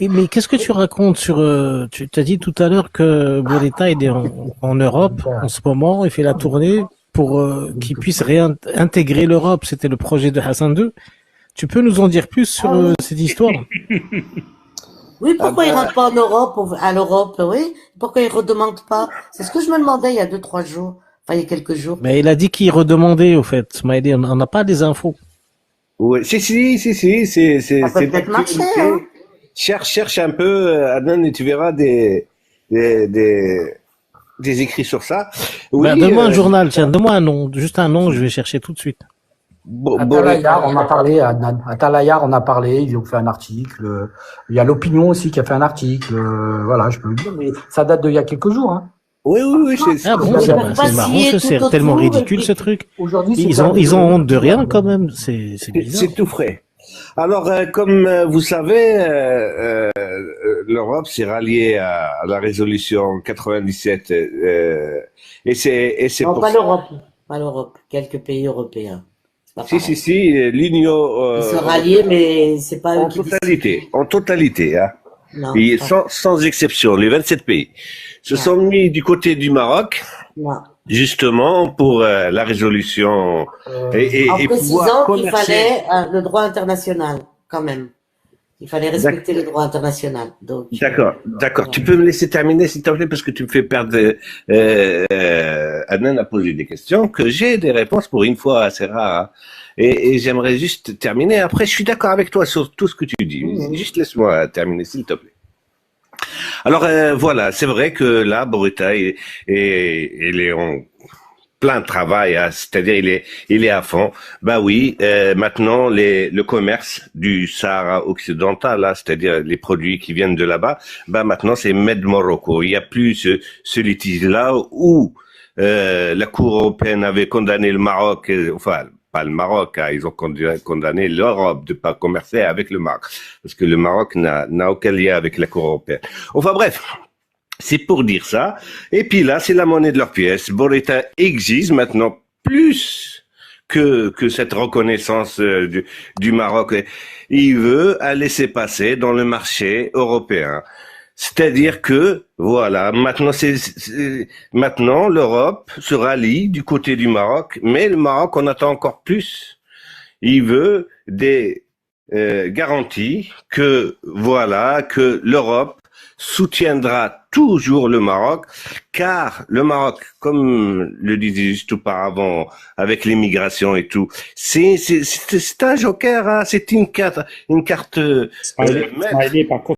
Mais qu'est-ce que tu racontes sur... tu t'as dit tout à l'heure que Bourita il est en Europe en ce moment, il fait la tournée pour qu'il puisse réintégrer l'Europe. C'était le projet de Hassan II. Tu peux nous en dire plus sur Ah oui. cette histoire? Oui, Ah pourquoi il ben, rentre pas en Europe, à l'Europe, oui? Pourquoi il redemande pas? C'est ce que je me demandais il y a 2, 3 jours. Enfin, il y a quelques jours. Mais il a dit qu'il redemandait, au fait. Smiley, on n'a pas des infos. ouais, si, Ça peut c'est peut-être marcher, hein? d'actualité. Cherche un peu, Adnan, et tu verras des, des, des écrits sur ça. Ben, Oui, donne-moi un journal, tiens, donne-moi un nom. Juste un nom, je vais chercher tout de suite. Boreta. Atalayar, on a parlé, Atalayar, on a parlé, ils ont fait un article. Il y a l'opinion aussi qui a fait un article. Voilà, je peux le dire, mais ça date d'il y a quelques jours. Hein. Oui, Ah bon, Ils peuvent pas c'est marrant, scier c'est tout tellement autour et ridicule ce puis truc. Aujourd'hui, c'est Ils ont honte de rien quand même, c'est bizarre. c'est tout frais. Alors, comme vous savez, l'Europe s'est ralliée à la résolution 97, et c'est non, pour pas ça. l'Europe. Pas l'Europe. Quelques pays européens. C'est pas pareil. Si, l'Union Ils se ralliaient, européenne mais c'est pas eux qui décident. en totalité, hein. Non, Et c'est pas sans exception, les 27 pays se non, sont mis du côté du Maroc, non. justement pour la résolution En et pouvoir précisant qu'il commercer. fallait le droit international, quand même. Il fallait D'ac- respecter le droit international. Donc, D'accord. Tu voilà. peux me laisser terminer, s'il te plaît, parce que tu me fais perdre. Adnan a posé des questions que j'ai des réponses pour une fois assez rares, hein. Et j'aimerais juste terminer. Après, je suis d'accord avec toi sur tout ce que tu dis. Mhm. Juste laisse-moi terminer, s'il te plaît. Alors voilà, c'est vrai que là, Boruta, il est en plein travail, hein, c'est-à-dire il est à fond. Bah oui, maintenant le commerce du Sahara occidental, là, c'est-à-dire les produits qui viennent de là-bas, bah maintenant c'est Med Morocco. Il y a plus ce litige-là où la Cour européenne avait condamné le Maroc, enfin pas le Maroc, hein, ils ont condamné l'Europe de pas commercer avec le Maroc, parce que le Maroc n'a aucun lien avec la Cour européenne. Enfin bref, c'est pour dire ça. Et puis là, c'est la monnaie de leur pièce. Boreta exige maintenant plus que cette reconnaissance du Maroc. Il veut un laisser-passer dans le marché européen. C'est-à-dire que, voilà, maintenant l'Europe se rallie du côté du Maroc, mais le Maroc en attend encore plus. Il veut des garanties que, voilà, que l'Europe soutiendra toujours le Maroc, car le Maroc, comme le disais juste auparavant, avec l'immigration et tout, c'est un joker, hein, c'est une carte Smiley, maître. par contre,